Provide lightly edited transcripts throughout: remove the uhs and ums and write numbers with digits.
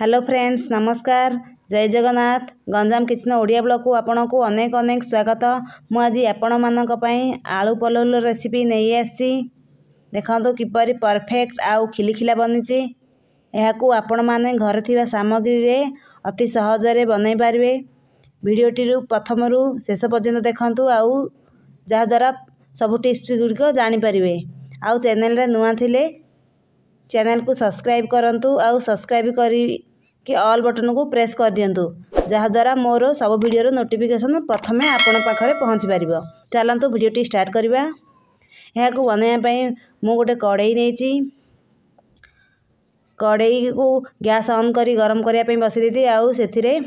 Hello friends नमस्कार जय Jagannath Ganjam kitchen Odia blog को आपको अनेक अनेक स्वागत। मुझे आपण मानक पई आलू पलोल रेसिपी नहीं आसी देखो किपरि परफेक्ट आउ खिलिखिला बनीची। यहाकू आपण माने घर थिबा सामग्री रे अति सहजरे बनई पारिबे। वीडियोटी प्रथम रु शेष पर्यंत देखंतु आउ जहा द्वारा सब टिप्स गुड़िक जानी पारिबे। आउ चैनल रे नुआ थिले चैनल को सब्सक्राइब करंतु आउ सब्सक्राइब करी कि ऑल बटन को प्रेस कर दियंतु जहाद्वारा मोर सब वीडियो नोटिफिकेशन प्रथमे आपण पाखरे पहुँची पारिबो। चलंतु वीडियोटी स्टार्ट करबा। यह को बनाया पई मु गोटे कड़ाई नेची। कड़ाई को गैस ऑन करी गरम करिया पई बसी देती आउ सेथिरे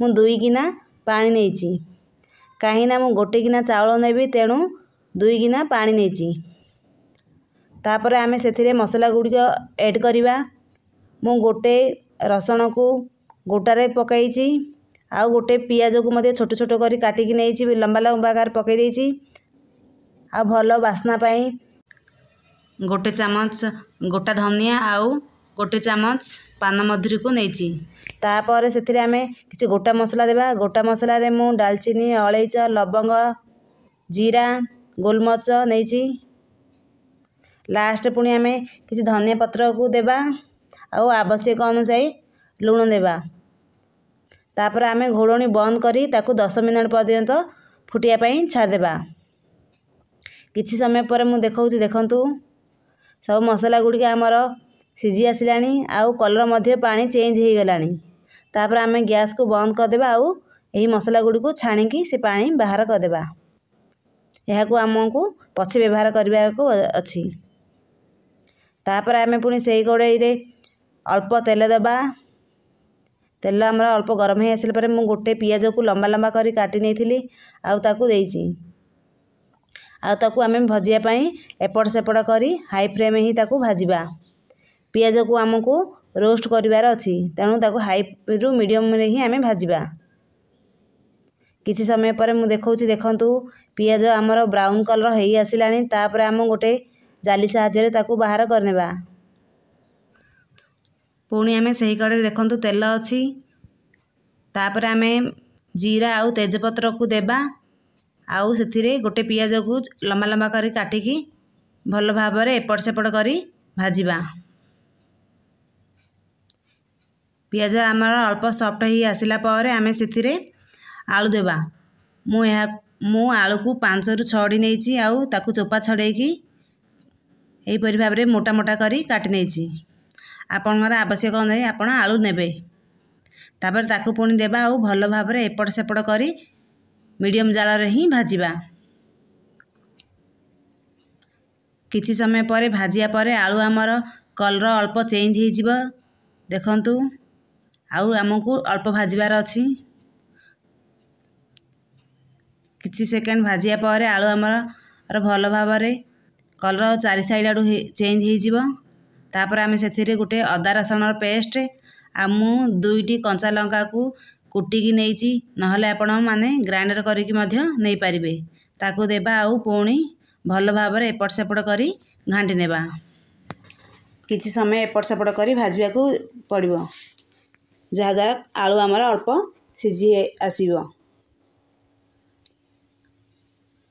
मु 2 गिना पानी नेची। कहीं ना मु गोटे गिना चावल नेबी तेणु 2 गिना पानी नेची। तापर आमे सेथिरे मसला गुड़िक ऐड करिबा। मु गोटे रसुण को गोटारे पकईची आउ गोटे पियाज को मध्य छोट छोट करी काटिकी नेची लंबा लंबा आकार पकई देची। आ भलो बास्ना पाई गोटे चामच गोटा धनिया आउ गोटे चामच पान मधुरी को नेची। तापर सेथिरे आमे किछि गोटा मसला देबा। गोटा मसला रे मु दालचीनी अलैच लवंग जीरा गोलमरीच नेची। लास्ट पुणी आमे किछि धनिया पत्र को देबा आउ आवश्यक अनुसार लुण देबा। तापर आमे घोड़णी बंद करी ताकू 10 मिनट पर्यंत फुटिया पई छाड़ देबा। किछि समय पर मु देखौची देखंतु सब मसला गुड़िक आमर सिझी आसिलानी आउ कलर मध्य पानी चेंज हो गलानी। तापर आमे गैस को बंद कर देबा आउ एही मसला गुड़िक छाणी की से पानी बाहर कर देबा। यह को हमको पछे व्यवहार करबा को अछि। तापर आमे पुनी सेही कड़ाई रे अल्प तेल देबा। तेल आमर अल्प गरम हो आसिला पर मु गोटे पियाज को लंबा लंबा करी काटी नेथिली आउ ताकू देइची। आउ ताकू आमे भजिया पई एपट सेपट करी हाई फ्लेम ही ताकू भाजिबा। पियाज को हमको रोस्ट करिवार अछि तेणु ताकू हाई रु मीडियम रे ही आमे भाजिबा। किछि समय पर मु देखौची देखंतु पियाज आमर ब्राउन कलर हेई आसिलानी। तापर आम गोटे जाली साहाय्य ताकू बाहर करनेबा। पुणी आमे सही कड़े देखंतु तेल अछि। तापर आमे जीरा आउ तेजपत्र को देबा आउ सेथिरे गोटे पियाज को लंबा लंबा करी काटिकी भल भाबरे एपट सेपट करी भाजिबा। पियाज आमर अल्प सॉफ्ट ही आसिला पर आमे सेथिरे आलू देबा। मु आलू को 5 रु 6 डी नेची आउ ताकू चोपा छड़ेकी एही परि भाबरे मोटा मोटा करी काटी नेची। आपनकर आवश्यक अनुसार आपण आलू नेबे। तापर ताकू पुणी देबा आउ भल भाबरे एपट सेपट करी मीडियम जाल रे ही भाजिबा। किछि समय पर भाजिया पर आलू आमर कलर अल्प चेंज हो जिवो देखंतु आउ हमको अल्प भाजिबार अछि। किछि सेकेंड भाजिया पर आलू आमर भल भाबरे कलर चारि साइड आडू चेंज हो जिवो। तापर आमे सेथिरे गोटे अदा रसुण पेस्ट आमु 2टी कंचा लंका को कुटिकी नेची नहले आपण माने ग्राइंडर करिकी मध्य नै पारिबे। ताकू देबा आउ पुणी भल भाबरे एपट सेपट करी घांटी नेबा। किछि समय एपट सेपट करी भाजिबा को पड़िबो जहा द्वारा आलू आमर अल्प सिझी आसीबो।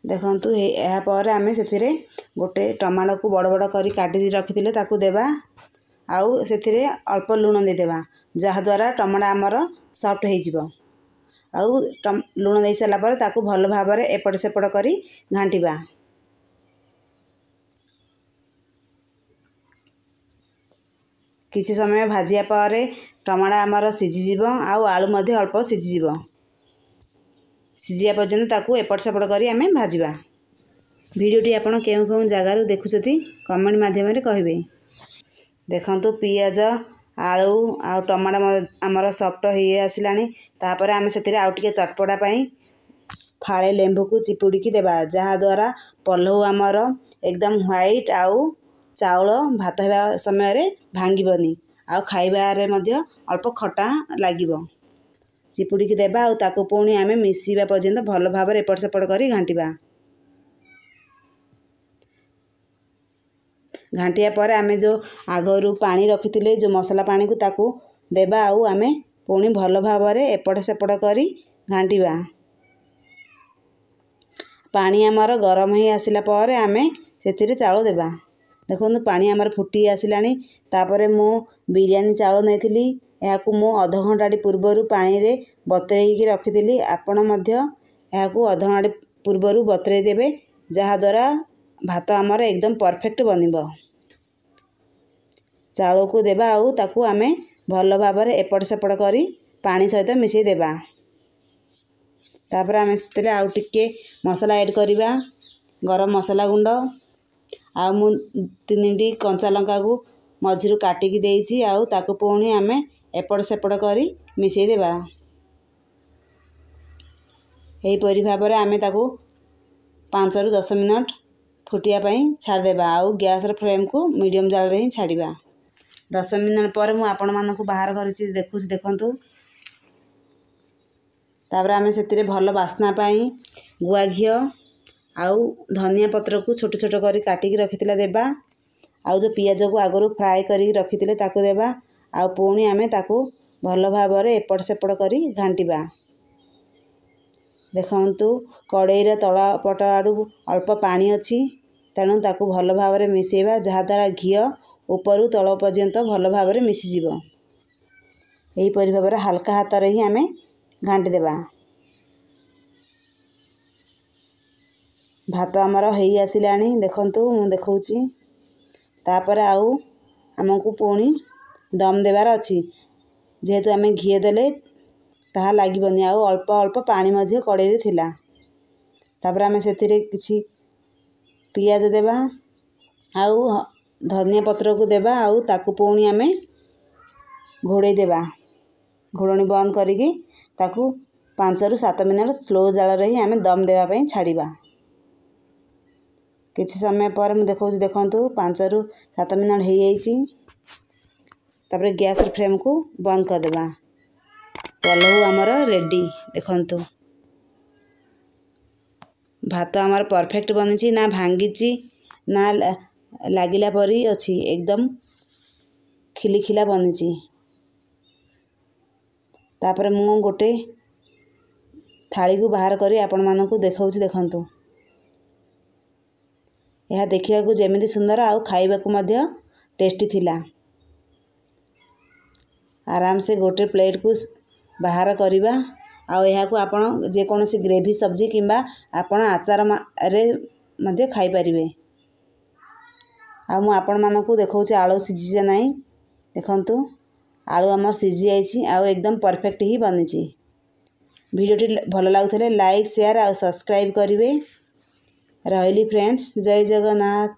देखंतु एहा पर आमे सेथिरे गोटे टमाटो को बड़ बड़ करी काटी रखिथिले ताकू देबा आउ सेथिरे अल्प लुण दे देबा जहा द्वारा टमाटो आमर सॉफ्ट हो जिवो। आउ लुण दे साला पर ताकू भल भाबरे एपट सेपट करी घांटीबा। किछि समय भाजिया पर टमाटो आमर सिझी जिवो आउ आलू मध्य अल्प सिझी जिवो। सिझिया पर्यंत ताकू एपट सेपट करी आमे भाजिबा। वीडियोटी आपण केउ केउ जगार देखुछथि कमेंट माध्यम रे कहिबे। देखंतु पियाज आलू आ टमाटो आमर सॉफ्ट हो आसिलानी। तापर आमे सेतिरे आउ टिके चटपटा पई फाळे लेंबू को चिपुड़ी की देबा जहा द्वारा पलौ आमर एकदम व्हाइट आउ चावल भात हेबा समय रे भांगीबनी आउ खाइबा रे मध्य अल्प खटा लागिबो। चिपुड़ी की देबा आउ ताकू पुणी आमे मिसीबा पर्यंत भल भाबरे एपट सेपट करी घांटीबा। घांटिया पर आमे जो आगरू पानी रखिथिले जो मसला पानी को ताकू देबा आउ आमे पुणी भल भावरे एपट सेपट करी घांटिबा। पानी आमर गरम ही आसिला पर आमे सेथिरे चाउल देबा। देखो पानी आमर फुटी आसिलानी। तापरे मु बिरयानी चाउल नैथिली याकू मु अध घंटाटी पूर्वरु पानी रे बतरेइकी रखिथिली। आपण मध्य याकू अध घंटा पूर्वरु बतरेइ देबे जहा द्वारा भात आमर एकदम परफेक्ट बनिबो। चाउल को देबा आउ ताकू आमे भल भावरे एपट सेपट करी पानी सहित मिसई देबा। तापर आमे सेतले आउ टिके मसला ऐड करिबा। गरम मसला गुंड आ मु 3टी कंचा लंका को मझिरु काटिकी देइछि आउ ताकू पुणी आमे एपट सेपट करी मिसई देबा। एही परि भाबरे आमे ताकू 5 रु 10 मिनट फुटिया पई छाड़ देबा आउ गैस र फ्लेम को मीडियम जाल रे ही छाड़िबा। 10 मिनट पर मु आपण मानकु बाहर करिछि देखुछि देखंतु। तापर आमे सेतिरे भल बास्ना पई गुआ घियो आउ धनिया पत्र को छोट छोट करी काटिकी रखितिला देबा। आउ जो पियाज को आगरु फ्राई करी रखितिले ताकू देबा आउ पुणी आमे ताकू भल भावरे एपट सेपट करी घांटिबा। देखंतु कड़ाई रे तळा पट आडू अल्प पानी अछि तेणु ताकू भल भावरे मिसेबा जहा द्वारा घियो ऊपरु तळ पर्यंत भल भावरे मिसी जिवो। एही परि भावरे हल्का हाथ रे ही आमे घांटी देबा। भात आमर हेई आसिलानी देखंतु मु देखौछि। तापर आउ हमकु पुणी दम देबार अछि जेहेतु आमे घी देले ताहा लागिबनी आउ अल्प अल्प पानी मध्ये कड़ाई रे थिला। तापर आमे सेथिरे किछि पियाज देबा आउ धनिया पत्र को देबा आउ ताकू पुणी आमे घोड़े देबा। घोड़नी बंद करिकी ताकू 5 रु 7 मिनट स्लो जाल रे ही आमे दम देबा पई छाड़िबा। किछि समय पर मु देखौछि देखंतु 5 रु 7 मिनट हेई आइछि। तापर गैस र फ्लेम को बंद कर देबा। पलऊ आमर रेडी देखंतु। भात आमर परफेक्ट बनिछि ना भांगीछि ना लागिला परी अछि एकदम खिलिखिला बनिछि। तापर मु गोटे थाली को बाहर करी आपण मानकु देखौछि देखंतु। यह देखिया को जेमिति सुंदर आउ खाइबा को मध्य टेस्टी थिला। आराम से गोटे प्लेट को बाहर करिबा आउ यहा को आपण जे कोनोसी ग्रेवी सब्जी किंबा आपण आचार रे मध्य खाइ परिबे। आ मु आपण मानकु देखौछि आळू सिझि नै देखंतु। आळू हमर सिझि आइछि आउ एकदम परफेक्ट ही बनिछि। वीडियोटी भल लागुथले लाइक शेयर आउ सब्सक्राइब करिवे। रहली फ्रेंड्स जय जगन्नाथ।